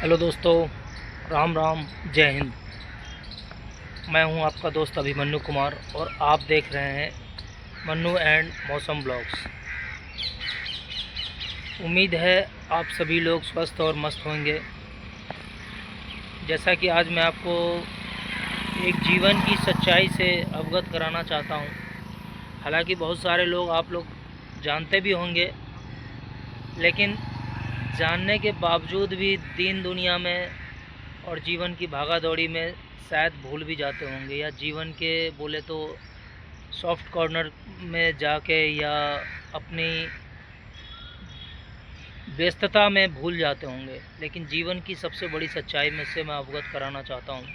Hello दोस्तों, राम राम, जय हिंद। मैं हूं आपका दोस्त अभिमन्यु कुमार और आप देख रहे हैं मन्नू एंड मौसम ब्लॉग्स। उम्मीद है आप सभी लोग स्वस्थ और मस्त होंगे। जैसा कि आज मैं आपको एक जीवन की सच्चाई से अवगत कराना चाहता हूं। हालांकि बहुत सारे लोग आप लोग जानते भी होंगे, लेकिन जानने के बावजूद भी दीन दुनिया में और जीवन की भागा दौड़ी में शायद भूल भी जाते होंगे, या जीवन के बोले तो सॉफ्ट कॉर्नर में जाके या अपनी व्यस्तता में भूल जाते होंगे। लेकिन जीवन की सबसे बड़ी सच्चाई में से मैं अवगत कराना चाहता हूँ।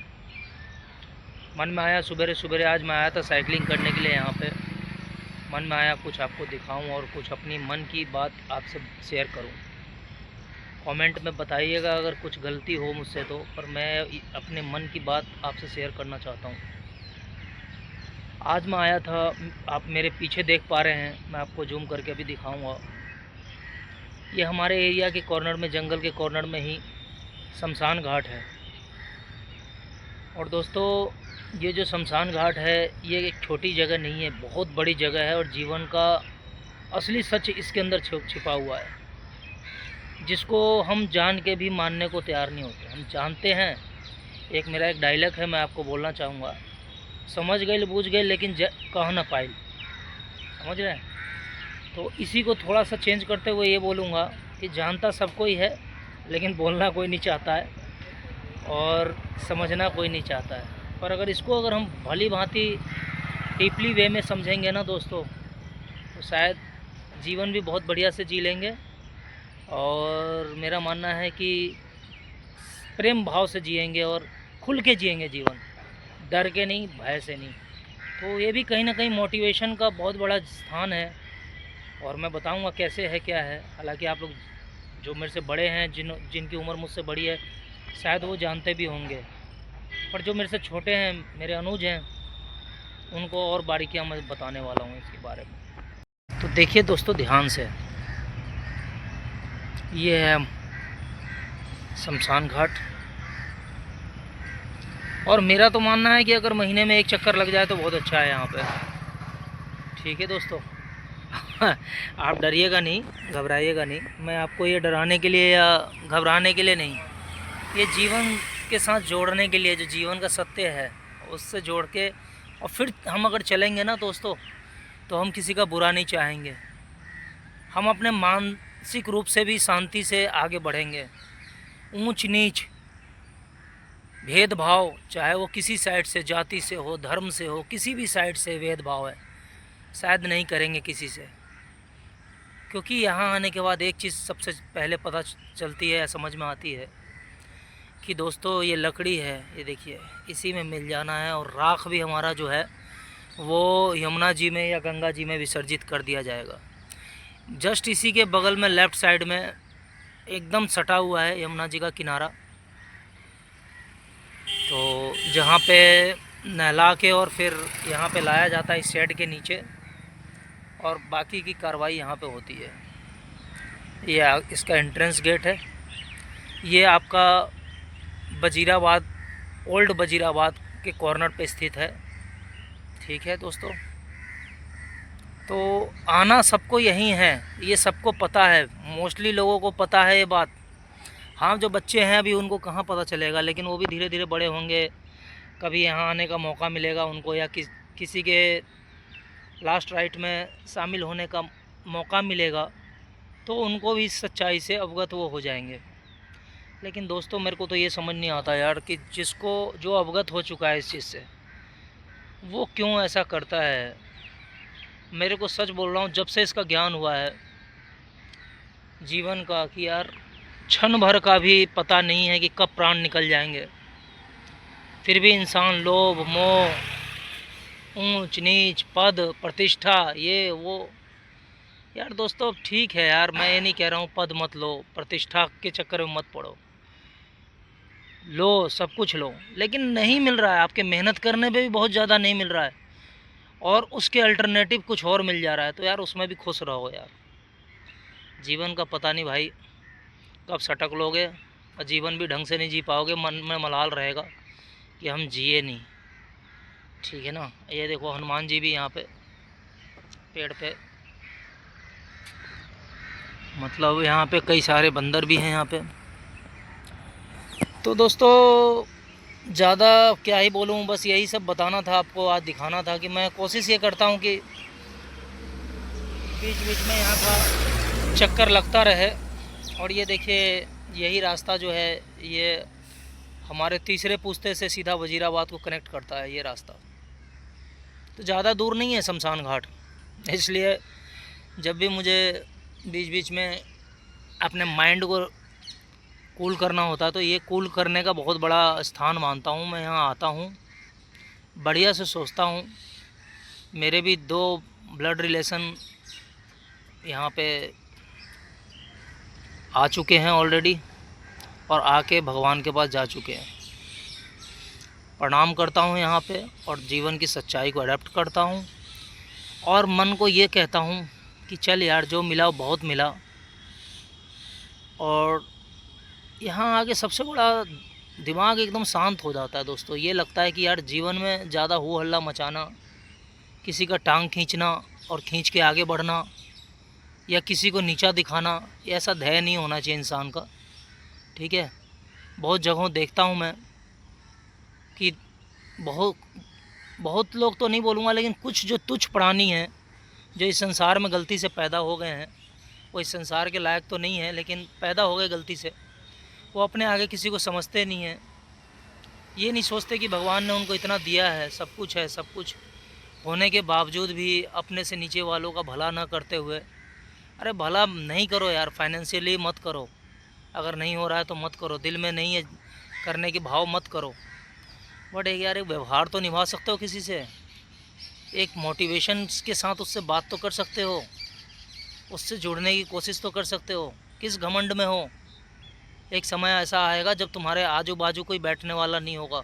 मन में आया सुबह सुबह, आज मैं आया था साइकिलिंग करने के लिए यहाँ पे। मन में आया कुछ आपको दिखाऊं और कुछ अपनी मन की बात आपसे शेयर करूं। कमेंट में बताइएगा अगर कुछ गलती हो मुझसे तो, पर मैं अपने मन की बात आपसे शेयर करना चाहता हूँ। आज मैं आया था, आप मेरे पीछे देख पा रहे हैं, मैं आपको जूम करके अभी दिखाऊंगा। ये हमारे एरिया के कॉर्नर में, जंगल के कॉर्नर में ही शमशान घाट है। और दोस्तों, ये जो शमशान घाट है ये एक छोटी जगह नहीं है, बहुत बड़ी जगह है। और जीवन का असली सच इसके अंदर छिपा हुआ है, जिसको हम जान के भी मानने को तैयार नहीं होते। हम जानते हैं, एक मेरा एक डायलॉग है, मैं आपको बोलना चाहूँगा, समझ गए बूझ गए लेकिन कह ना पाए। समझ रहे हैं? तो इसी को थोड़ा सा चेंज करते हुए ये बोलूँगा कि जानता सबको ही है, लेकिन बोलना कोई नहीं चाहता है और समझना कोई नहीं चाहता है। पर अगर हम भली भांति डीपली वे में समझेंगे ना दोस्तों, तो शायद जीवन भी बहुत बढ़िया से जी लेंगे। और मेरा मानना है कि प्रेम भाव से जिएंगे और खुल के जिएंगे जीवन, डर के नहीं, भय से नहीं। तो ये भी कहीं ना कहीं मोटिवेशन का बहुत बड़ा स्थान है, और मैं बताऊंगा कैसे है, क्या है। हालांकि आप लोग जो मेरे से बड़े हैं, जिनकी उम्र मुझसे बड़ी है, शायद वो जानते भी होंगे, पर जो मेरे से छोटे हैं, मेरे अनुज हैं, उनको और बारीकियां मैं बताने वाला हूँ इसके बारे में। तो देखिए दोस्तों ध्यान से, ये है शमशान घाट। और मेरा तो मानना है कि अगर महीने में एक चक्कर लग जाए तो बहुत अच्छा है यहाँ पे। ठीक है दोस्तों। आप डरिएगा नहीं, घबराइएगा नहीं। मैं आपको ये डराने के लिए या घबराने के लिए नहीं, ये जीवन के साथ जोड़ने के लिए, जो जीवन का सत्य है उससे जोड़ के, और फिर हम अगर चलेंगे ना दोस्तों, तो हम किसी का बुरा नहीं चाहेंगे। हम अपने मानसिक रूप से भी शांति से आगे बढ़ेंगे। ऊंच नीच भेदभाव, चाहे वो किसी साइड से, जाति से हो, धर्म से हो, किसी भी साइड से भेदभाव है, शायद नहीं करेंगे किसी से। क्योंकि यहाँ आने के बाद एक चीज़ सबसे पहले पता चलती है, समझ में आती है कि दोस्तों ये लकड़ी है, ये देखिए, इसी में मिल जाना है। और राख भी हमारा जो है वो यमुना जी में या गंगा जी में विसर्जित कर दिया जाएगा। जस्ट इसी के बगल में लेफ़्ट साइड में एकदम सटा हुआ है यमुना जी का किनारा। तो जहाँ पे नहला के और फिर यहाँ पे लाया जाता है इस शेड के नीचे, और बाकी की कार्रवाई यहाँ पे होती है। ये इसका एंट्रेंस गेट है। ये आपका वजीराबाद, ओल्ड वजीराबाद के कॉर्नर पे स्थित है। ठीक है दोस्तों, तो आना सबको यहीं है, ये सबको पता है, मोस्टली लोगों को पता है ये बात। हाँ, जो बच्चे हैं अभी उनको कहाँ पता चलेगा, लेकिन वो भी धीरे धीरे बड़े होंगे, कभी यहाँ आने का मौका मिलेगा उनको, या किसी के लास्ट राइट में शामिल होने का मौका मिलेगा, तो उनको भी इस सच्चाई से अवगत वो हो जाएंगे। लेकिन दोस्तों, मेरे को तो ये समझ नहीं आता यार कि जिसको जो अवगत हो चुका है इस चीज़ से, वो क्यों ऐसा करता है। मेरे को सच बोल रहा हूँ, जब से इसका ज्ञान हुआ है जीवन का, कि यार क्षण भर का भी पता नहीं है कि कब प्राण निकल जाएंगे, फिर भी इंसान लोभ, मोह, ऊंच नीच, पद प्रतिष्ठा, ये वो। यार दोस्तों ठीक है यार, मैं ये नहीं कह रहा हूँ पद मत लो, प्रतिष्ठा के चक्कर में मत पड़ो, लो सब कुछ लो, लेकिन नहीं मिल रहा है। आपके मेहनत करने पे भी बहुत ज़्यादा नहीं मिल रहा है, और उसके अल्टरनेटिव कुछ और मिल जा रहा है, तो यार उसमें भी खुश रहो यार। जीवन का पता नहीं भाई कब सटक लोगे, और जीवन भी ढंग से नहीं जी पाओगे, मन में मलाल रहेगा कि हम जिए नहीं। ठीक है ना। ये देखो हनुमान जी भी यहाँ पे पेड़ पे, मतलब यहाँ पे कई सारे बंदर भी हैं यहाँ पे। तो दोस्तों ज़्यादा क्या ही बोलूँ, बस यही सब बताना था आपको, आज दिखाना था कि मैं कोशिश ये करता हूँ कि बीच बीच में यहाँ का चक्कर लगता रहे। और ये देखिए यही रास्ता जो है ये हमारे तीसरे पुश्ते से सीधा वजीराबाद को कनेक्ट करता है ये रास्ता। तो ज़्यादा दूर नहीं है शमशान घाट, इसलिए जब भी मुझे बीच बीच में अपने माइंड को कूल करना होता है तो ये कूल करने का बहुत बड़ा स्थान मानता हूँ। मैं यहाँ आता हूँ, बढ़िया से सोचता हूँ। मेरे भी 2 ब्लड रिलेशन यहाँ पे आ चुके हैं ऑलरेडी और आके भगवान के पास जा चुके हैं। प्रणाम करता हूँ यहाँ पे और जीवन की सच्चाई को अडेप्ट करता हूँ और मन को ये कहता हूँ कि चल यार जो मिला बहुत मिला। और यहाँ आके सबसे बड़ा दिमाग एकदम शांत हो जाता है दोस्तों। ये लगता है कि यार जीवन में ज़्यादा हो हल्ला मचाना, किसी का टांग खींचना और खींच के आगे बढ़ना या किसी को नीचा दिखाना, ऐसा ध्येय नहीं होना चाहिए इंसान का। ठीक है। बहुत जगहों देखता हूँ मैं कि बहुत लोग तो नहीं बोलूँगा, लेकिन कुछ जो तुच्छ प्राणी हैं जो इस संसार में गलती से पैदा हो गए हैं, वो इस संसार के लायक तो नहीं है लेकिन पैदा हो गए गलती से, वो अपने आगे किसी को समझते नहीं हैं। ये नहीं सोचते कि भगवान ने उनको इतना दिया है, सब कुछ होने के बावजूद भी अपने से नीचे वालों का भला ना करते हुए, अरे भला नहीं करो यार, फाइनेंशियली मत करो, अगर नहीं हो रहा है तो मत करो, दिल में नहीं है करने के भाव मत करो, बट एक यार एक व्यवहार तो निभा सकते हो किसी से, एक मोटिवेशन के साथ उससे बात तो कर सकते हो, उससे जुड़ने की कोशिश तो कर सकते हो। किस घमंड में हो? एक समय ऐसा आएगा जब तुम्हारे आजू बाजू कोई बैठने वाला नहीं होगा,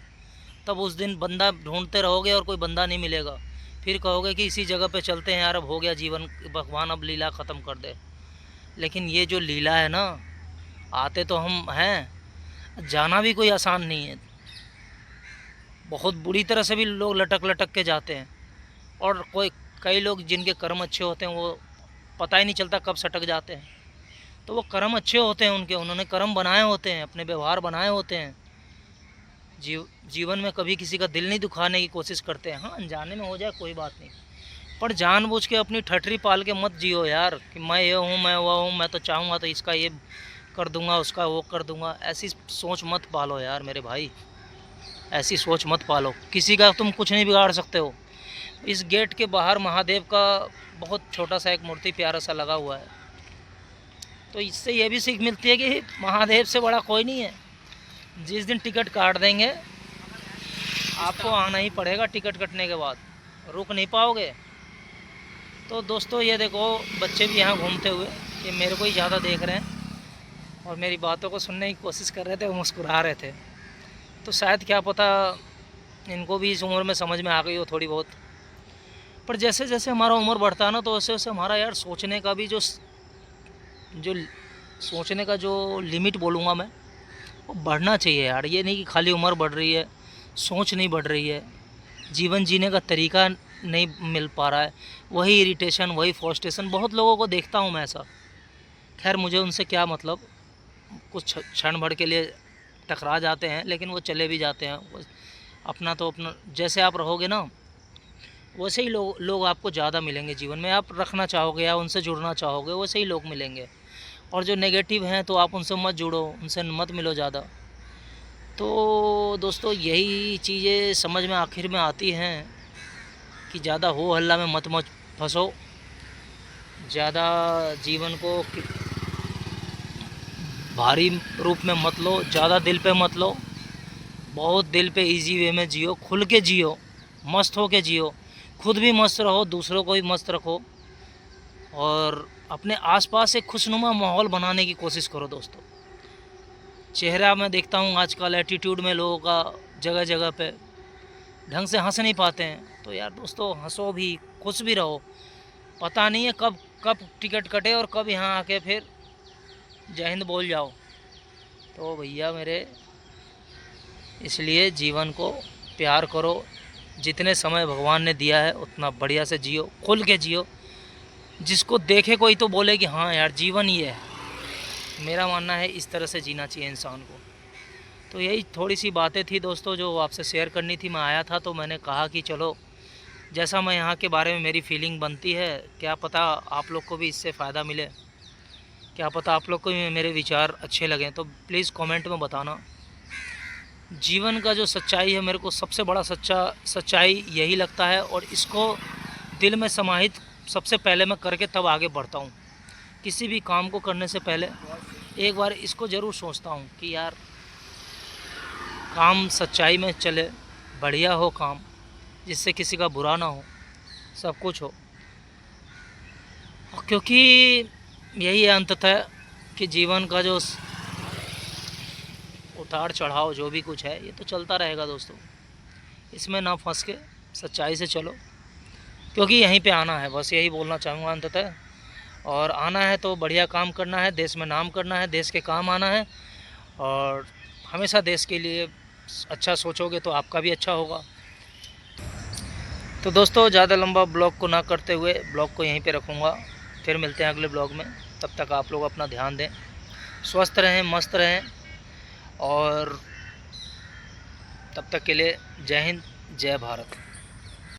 तब उस दिन बंदा ढूंढते रहोगे और कोई बंदा नहीं मिलेगा, फिर कहोगे कि इसी जगह पे चलते हैं यार, अब हो गया जीवन, भगवान अब लीला ख़त्म कर दे। लेकिन ये जो लीला है ना, आते तो हम हैं, जाना भी कोई आसान नहीं है। बहुत बुरी तरह से भी लोग लटक के जाते हैं और कई लोग जिनके कर्म अच्छे होते हैं वो पता ही नहीं चलता कब सटक जाते हैं। तो वो कर्म अच्छे होते हैं उनके, उन्होंने कर्म बनाए होते हैं, अपने व्यवहार बनाए होते हैं, जीवन में कभी किसी का दिल नहीं दुखाने की कोशिश करते हैं। हाँ अनजाने में हो जाए कोई बात नहीं, पर जानबूझ के अपनी ठठरी पाल के मत जियो यार कि मैं ये हूँ, मैं वो हूँ, मैं तो चाहूँगा तो इसका ये कर दूँगा, उसका वो कर दूँगा। ऐसी सोच मत पालो यार मेरे भाई, ऐसी सोच मत पालो। किसी का तुम कुछ नहीं बिगाड़ सकते हो। इस गेट के बाहर महादेव का बहुत छोटा सा एक मूर्ति प्यारा सा लगा हुआ है, तो इससे ये भी सीख मिलती है कि महादेव से बड़ा कोई नहीं है। जिस दिन टिकट काट देंगे आपको आना ही पड़ेगा, टिकट कटने के बाद रुक नहीं पाओगे। तो दोस्तों ये देखो बच्चे भी यहाँ घूमते हुए, ये मेरे को ही ज़्यादा देख रहे हैं और मेरी बातों को सुनने की कोशिश कर रहे थे, वो मुस्कुरा रहे थे। तो शायद क्या पता इनको भी इस उम्र में समझ में आ गई हो थोड़ी बहुत। पर जैसे जैसे हमारा उम्र बढ़ता है ना, तो वैसे वैसे हमारा यार सोचने का भी जो सोचने का जो लिमिट बोलूँगा मैं, वो बढ़ना चाहिए यार। ये नहीं कि खाली उम्र बढ़ रही है, सोच नहीं बढ़ रही है, जीवन जीने का तरीका नहीं मिल पा रहा है, वही इरिटेशन, वही फ्रस्ट्रेशन। बहुत लोगों को देखता हूँ मैं ऐसा। खैर मुझे उनसे क्या मतलब, कुछ क्षण भर के लिए टकरा जाते हैं लेकिन वो चले भी जाते हैं। अपना तो अपना, जैसे आप रहोगे ना वैसे ही लोग आपको ज़्यादा मिलेंगे जीवन में। आप रखना चाहोगे या उनसे जुड़ना चाहोगे वैसे ही लोग मिलेंगे। और जो नेगेटिव हैं तो आप उनसे मत जुड़ो, उनसे मत मिलो ज़्यादा। तो दोस्तों यही चीज़ें समझ में आखिर में आती हैं कि ज़्यादा हो हल्ला में मत फंसो, ज़्यादा जीवन को भारी रूप में मत लो, ज़्यादा दिल पे मत लो। बहुत दिल पे इजी वे में जियो, खुल के जियो, मस्त हो के जियो, खुद भी मस्त रहो, दूसरों को भी मस्त रखो और अपने आसपास एक खुशनुमा माहौल बनाने की कोशिश करो दोस्तों। चेहरा मैं देखता हूँ आजकल एटीट्यूड में लोगों का जगह जगह पे, ढंग से हंस नहीं पाते हैं। तो यार दोस्तों हंसो भी, खुश भी रहो। पता नहीं है कब टिकट कटे और कब यहाँ आके फिर जय हिंद बोल जाओ। तो भैया मेरे, इसलिए जीवन को प्यार करो, जितने समय भगवान ने दिया है उतना बढ़िया से जियो, खुल के जियो। जिसको देखे कोई तो बोले कि हाँ यार जीवन ये है। मेरा मानना है इस तरह से जीना चाहिए इंसान को। तो यही थोड़ी सी बातें थी दोस्तों जो आपसे शेयर करनी थी। मैं आया था तो मैंने कहा कि चलो, जैसा मैं यहाँ के बारे में मेरी फीलिंग बनती है, क्या पता आप लोग को भी इससे फ़ायदा मिले, क्या पता आप लोग को भी मेरे विचार अच्छे लगें। तो प्लीज़ कमेंट में बताना। जीवन का जो सच्चाई है, मेरे को सबसे बड़ा सच्चाई यही लगता है, और इसको दिल में समाहित सबसे पहले मैं करके तब आगे बढ़ता हूँ। किसी भी काम को करने से पहले एक बार इसको ज़रूर सोचता हूँ कि यार काम सच्चाई में चले, बढ़िया हो काम, जिससे किसी का बुरा ना हो, सब कुछ हो। क्योंकि यही है अंततः कि जीवन का जो उतार चढ़ाव जो भी कुछ है ये तो चलता रहेगा दोस्तों। इसमें ना फंस के सच्चाई से चलो, क्योंकि यहीं पे आना है, बस यही बोलना चाहूँगा अंततः। और आना है तो बढ़िया काम करना है, देश में नाम करना है, देश के काम आना है, और हमेशा देश के लिए अच्छा सोचोगे तो आपका भी अच्छा होगा। तो दोस्तों ज़्यादा लंबा ब्लॉग को ना करते हुए ब्लॉग को यहीं पे रखूँगा। फिर मिलते हैं अगले ब्लॉग में। तब तक आप लोग अपना ध्यान दें, स्वस्थ रहें, मस्त रहें, और तब तक के लिए जय हिंद, जय भारत।